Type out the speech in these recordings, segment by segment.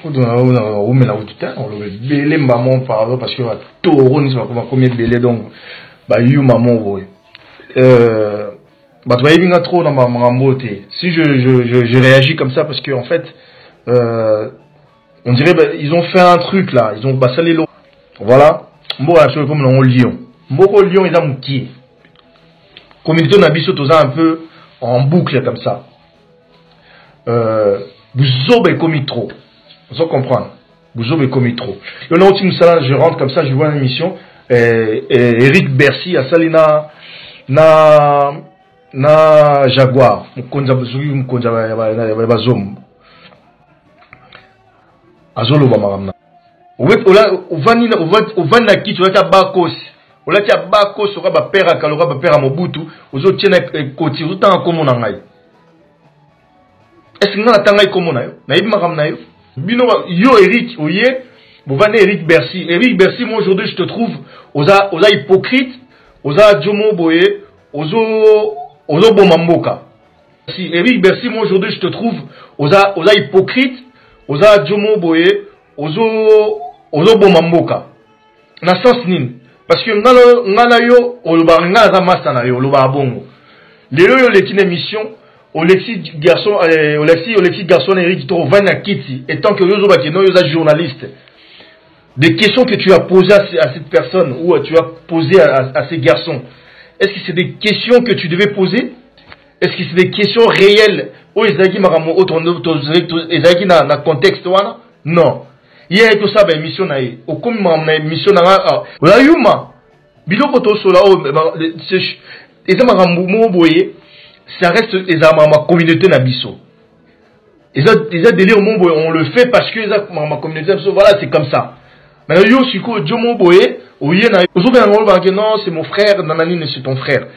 On belé maman par parce que taureau ni combien belé donc bah you maman bah tu vas trop dans ma beauté. Si je réagis comme ça parce que en fait on dirait bah, ils ont fait un truc là, ils ont bassé les lots. Voilà, moi je comme dans Lyon. Moko Lyon ils ont qui communauté nabiso tous un peu en boucle comme ça. Vous avez commis trop. Vous comprendre. Vous avez commis trop. Et là, je rentre comme ça, je vois une émission. Eric Bercy a salina na Jaguar. Azolo ba maramna. Ovani kiti olati bakos. Olati bakos oka ba pera kalora ba pera Mobutu. Ozo tiena koti ozo tanga komo na ngai. Est-ce que nga tanga komo na yo? Na yibi maramna yo. Bino yo Eric oye, bovane Eric Bercy. Eric Bercy, moi aujourd'hui je te trouve oza hypocrite, oza Jomo Boye, ozo bomamboka. Si Eric Bercy, moi aujourd'hui je te trouve oza hypocrite, oza Jomo Boye, ozo bomamboka. Na sens nin. Parce que ngana yo oloba nga za master na yo oloba bongo. Lelo yo lekine mission Olexi garçon Eric Toro Vana Kitty, étant que Yozo Bakeno, Yosa journaliste, des questions que tu as posées à cette personne ou tu as posées à ces garçons, est-ce que c'est des questions que tu devais poser? Est-ce que c'est des questions réelles? Ou Ezagi Maramo, Ezagi na contexte wana? Non. Il y a tout ça, ben, mission naïe. Au comme ma mission naïe, la yuma, biloko to sola, Eza Marambo boye. Ça reste ma communauté nabiso. Et ça délire on le fait parce que ma communauté nabiso, voilà, c'est comme ça. Maintenant, yo siko Jomo Boye, oye na non, c'est mon frère, nanani, c'est ton frère.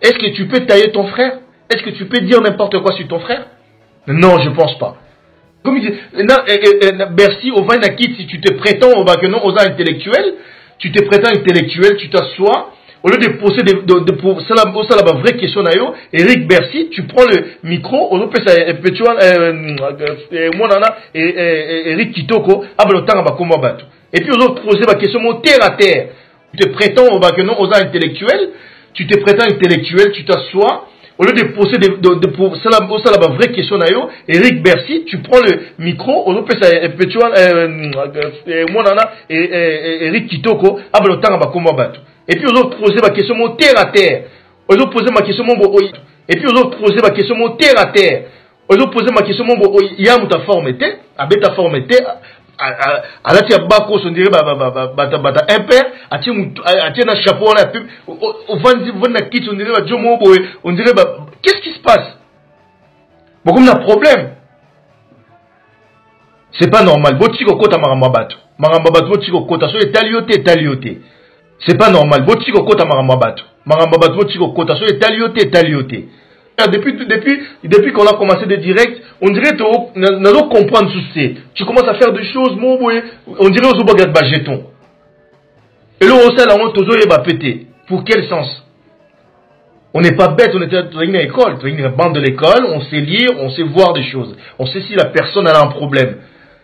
Est-ce que tu peux tailler ton frère? Est-ce que tu peux dire n'importe quoi sur ton frère? Non, je pense pas. Comme il dit, Bercy, au Vanakit, si tu te prétends au Bakenon, aux intellectuels, tu te prétends intellectuel, tu t'assois. Au lieu de poser ça la vraie question d'ailleurs, Eric Bercy, tu prends le micro, on peut ça, Eric Kitoko, et puis on poser la question terre à terre. Tu te prétends au bac non aux intellectuels, tu te prétends intellectuel, tu t'assois. Au lieu de poser ça la vraie question d'ailleurs, Eric Bercy, tu prends le micro, on peut ça, Eric Kitoko, et puis on poser ma question terre à terre. On poser ma question et puis on poser ma question terre à terre. On poser ma question il y a ta forme était, à bêta forme était, à la tia bako on dirait bata impère, à tia un chapeau on a pub, on va quitte on dirait Jomo Boy, on dirait qu'est-ce qui se passe? Bon comme un problème. C'est pas normal. Botiko kota marambabato. Marambabato botiko kota so talioté. C'est pas normal. Botiko kota marambabato. Marambabato botiko kota so talioté. Depuis qu'on a commencé des directs, on dirait que nous allons comprendre ceci. Tu commences à faire des choses, on dirait aux obagat bajeton. Et là, on sait la honte aux oeufs pété. Pour quel sens? On n'est pas bête, on était dans une école, dans une bande de l'école, on sait lire, on sait voir des choses. On sait si la personne a un problème.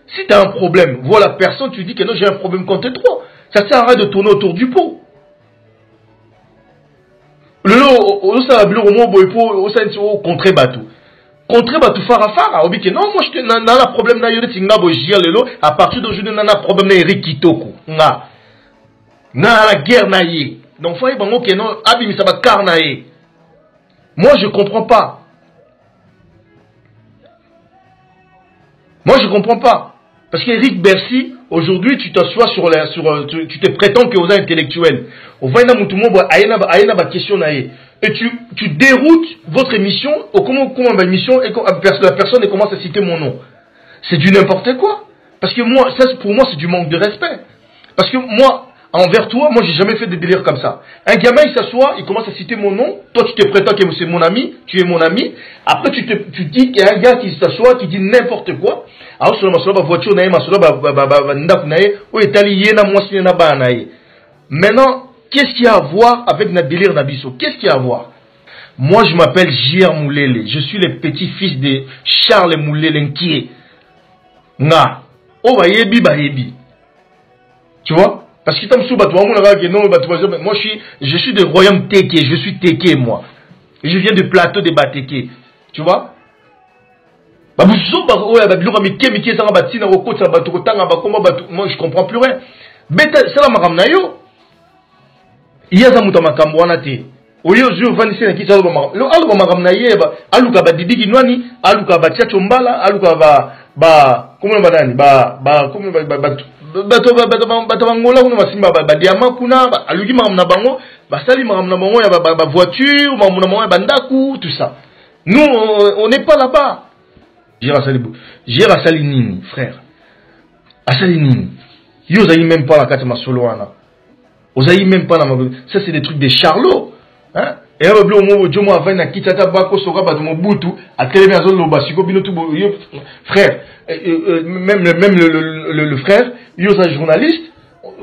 Si tu as un problème, vois la personne, tu dis que non, j'ai un problème contre toi. Ça sert à rien de tourner autour du pot. Le lot, ça va bleu au moins, au sein de contre bateau. Contre bateau, farafara. Obi que non, moi, je n'ai pas de problème na yore tinga bojia le lot. À partir d'aujourd'hui, n'en a problème na Eric Kitoko. Na la guerre na yé. Donc, faut y bango que non, abimi ça va carnaé. Moi, je comprends pas. Moi, je comprends pas. Parce qu'Eric Bercy, aujourd'hui, tu t'assois tu te prétends que vous êtes intellectuel. On va y avoir une question. Et tu déroutes votre émission, comment ma émission, et la personne commence à citer mon nom. C'est du n'importe quoi. Parce que moi, ça, pour moi, c'est du manque de respect. Parce que moi, envers toi, moi, j'ai jamais fait des délires comme ça. Un gamin, il s'assoit, il commence à citer mon nom. Toi, tu te prétends que c'est mon ami, tu es mon ami. Après, tu dis qu'il y a un gars qui s'assoit, qui dit n'importe quoi. Alors, sur la voiture, maintenant, qu'est-ce qu'il y a à voir avec notre délire d'Abisso? Qu'est-ce qu'il y a à voir? Moi, je m'appelle J.R. Moulele. Je suis le petit-fils de Charles Moulele Nkié. Nga. Oh, bah, yebi, bah, yebi. Tu vois? Parce que comme moi, je suis de royaume Teke, je suis Teke, moi. Je viens du plateau de Bateke. Tu vois? Moi, je comprends plus rien. C'est la maramna yo. Il y a un makambo oyo zo vanisi na kitalo ba lo alu ba makamna ye ba aluka ba didiki nwani aluka ba tia chombala aluka ba comment ba nani ba comment ba ngola kuna masimba ba diama kuna aluki makamna bango ba sali makamna bango ya ba voiture makamna bango ya bandaku tout ça. Nous on n'est pas là-bas. J'ai rasali nini frère. Asali nini. Yo zayi même pas la carte masolo wana. Ozayi même pas la ça c'est des trucs des charlots. Hein? Et là, Jomo a fait une kitata bako soka ba mo butu a télé azon lo basiko bino tout frère même le frère yo sa journaliste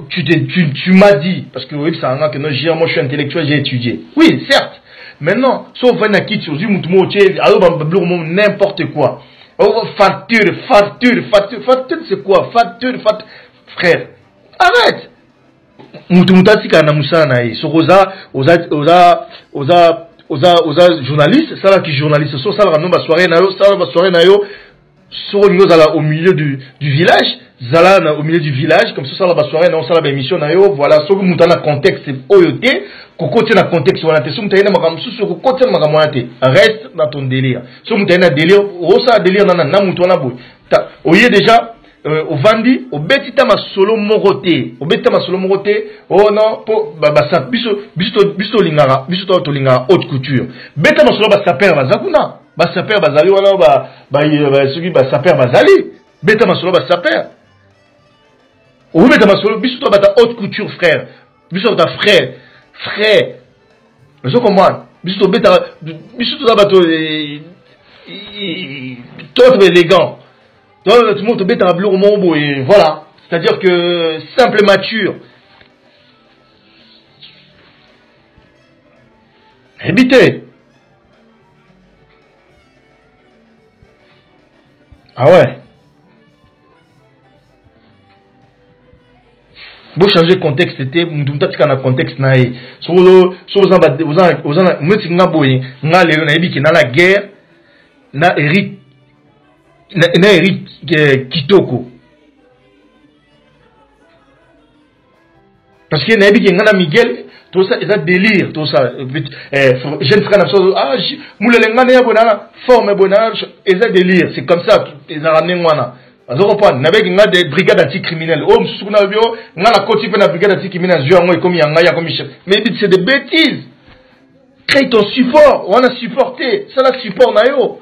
tu m'as dit parce que oui ça nga que non moi je suis intellectuel j'ai étudié. Oui, certes. Maintenant, sauf fait na kit aujourd'hui mutu mo che alors ba n'importe quoi. Oh facture c'est quoi? Facture frère. Arrête. Mutati kana musana yi sokoza oza journaliste ça là qui journaliste so ça là no ba soirée na yo so ngo zala au milieu du village zala au milieu du village comme ça là ba soirée na on sala ba émission na yo voilà so mutana contexte oyote kokote na contexte wana te so mutana makambo so kokote makambo wana te reste dans ton délire so mutana délire o ça délire na mutana boy ta oye déjà au vandi au betita masolo moroté oh non po ba sa biso lingara biso to lingara haute couture beta masolo ba saper bazakuna ba saper bazali wana ba suki ba saper bazali beta masolo ba saper ou beta masolo biso to ba ta haute couture frère biso ta frère je comprends biso to beta biso to ba to élégant. Tout le monde te met un bleu au monde et voilà. C'est-à-dire que simple et mature. Évitez. Ah ouais. Vous changer de contexte, c'était un contexte naïf. Si vous la guerre, na Eric Kitoko. Parce que Nabi qui ngana Miguel, tout ça, c'est un délire, tout ça. Jeune frère, moule l'engane ya bonana, forme bonana, c'est un délire. C'est comme ça, ils ont ramené moi. Vous comprenez? Nabi qui ngana des brigades anticriminelles. Oh, monsieur Nabio, ngana côté pe na brigade anticriminelle, jouer moi comme yanga comme chef. Mais c'est des bêtises. Crée ton support, on a supporté, ça la support nayo.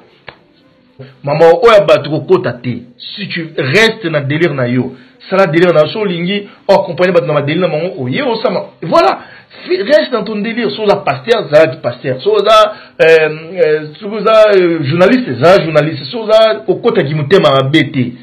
Maman, oya batoko kota te. Si tu restes dans le délire na yo, ça la délire na so lingi, accompagné bat dans ma délire na maman, oye osama. Voilà, reste dans ton délire. So la pasteur, ça la pasteur. So la journaliste, ça journaliste. So la okota qui mute ma bête.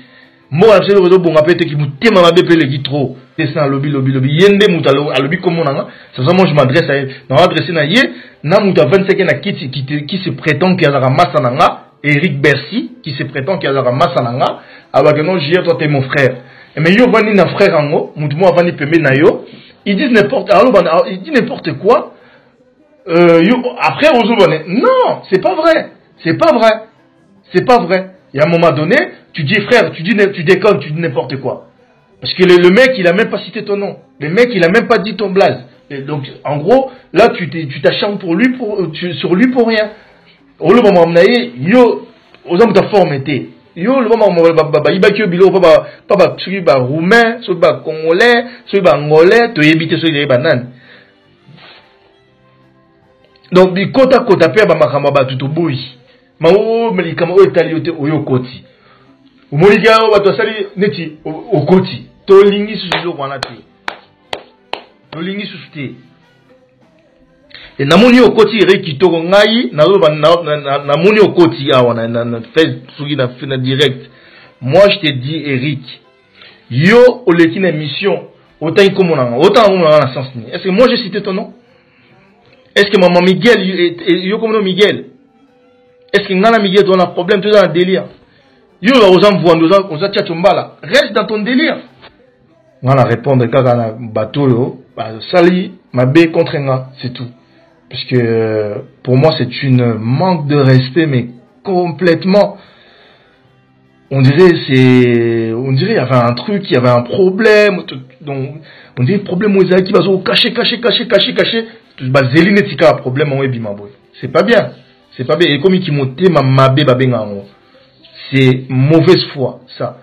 Moi, je le bon appel qui mute ma bête le qui trop. C'est ça lobby. Yende mutalo, à lobby comme on a. C'est ça moi je m'adresse à elle. Dans l'adresse na yé, na muta 25 na qui se prétend qu'il y a la masse nanga. Eric Bercy, qui se prétend qu'il y a la masse en anga, alors que non, j'y ai toi, t'es mon frère. Mais yo, vani na frère en haut, moutmo vani pemé na yo, ils disent il dit n'importe quoi, après, on se non, c'est pas vrai. C'est pas vrai. Et à un moment donné, tu dis frère, tu déconnes, tu dis n'importe quoi. Parce que le mec, il a même pas cité ton nom. Le mec, il a même pas dit ton blaze. Et donc, en gros, là, tu t'acharnes sur lui pour rien. Au moment où yo aux hommes de formeté yo le moment où ibakio bilo papa celui ba roumain celui ba congolais celui ba angolais to éviter celui ba nan donc bi kota pe ba makamba ba tuto boy ma o melikama o etaliote oyo koti o molika o ba to sali neti o koti to lingi susu wana te to lingi susu te. Et namoni okoti Eric Kitoko ngai namoni okoti awa na Facebook na direct. Moi je te dis Eric, yo oleki na émission autant comme on a na sens ni. Est-ce que moi j'ai cité ton nom? Est-ce que maman Miguel yo comme Miguel? Est-ce que ngana Miguel on a problème tout dans le délire? Yo, on a tchatombala. Reste dans ton délire. On va répondre quand on a bateau, sali, ma baie contre un, c'est tout. Parce que pour moi, c'est une manque de respect, mais complètement. On dirait il y avait un truc, il y avait un problème. Donc, on dirait problème où qui va se cacher. Bah, Zéline est un problème en web, c'est pas bien. C'est pas bien. Et comme il monte ma baie, c'est mauvaise foi, ça.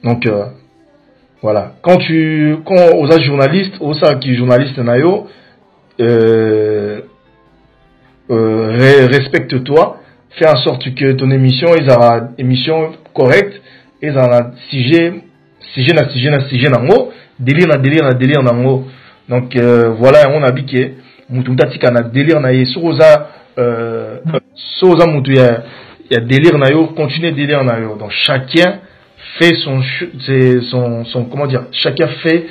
Donc, voilà. Quand aux journalistes, qui journaliste nayo, respecte-toi, fais en sorte que ton émission est une émission correcte, et un sujet nango, délire nango. Donc voilà, on a dit que mutumta tika na délire na ye soza mutu ya délire na yo, continue délire na yo. Donc chacun fait son comment dire, chacun fait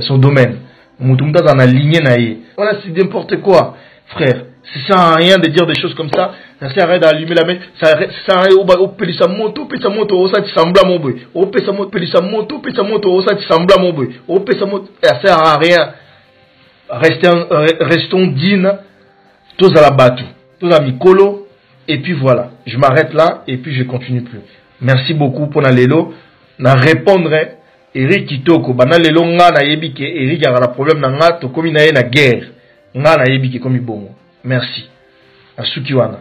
son domaine. Mutumta dans la lignée na ye. Voilà, c'est n'importe quoi, frère. Ça sert à rien de dire des choses comme ça. Ça sert à rien d'allumer la main. Ça sert à rien de pelisa moto, ça te semble à mon boy. Pelisa moto, ça te semble à mon boy. Ça sert à rien. Restons dignes. Tous à la bateau. Tous à Mikolo. Et puis voilà. Je m'arrête là et puis je continue plus. Merci beaucoup pour la lelo. Na répondrai. Eric Kitoko. Bana lelo nga na yebi ke Eric a la problème na nga to komi na ye na guerre. Nga na yebi ke komi bongo. Merci. À Sukiwana.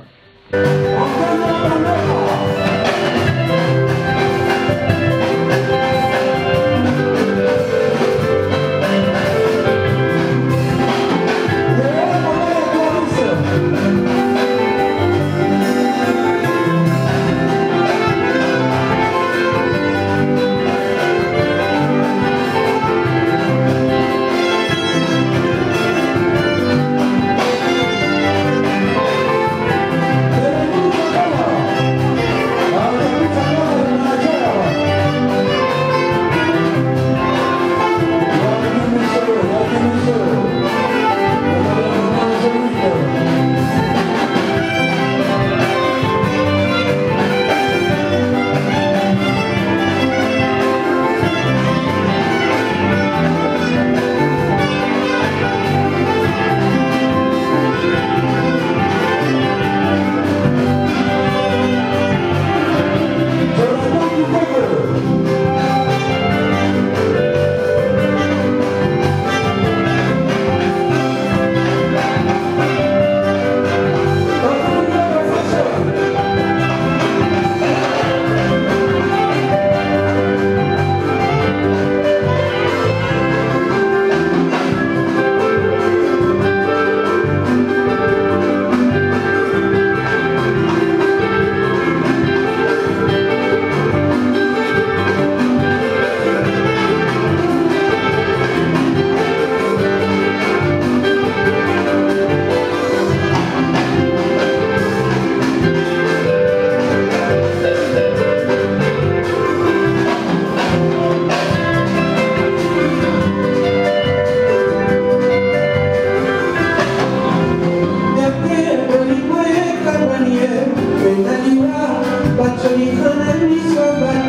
But you need to let me so bad.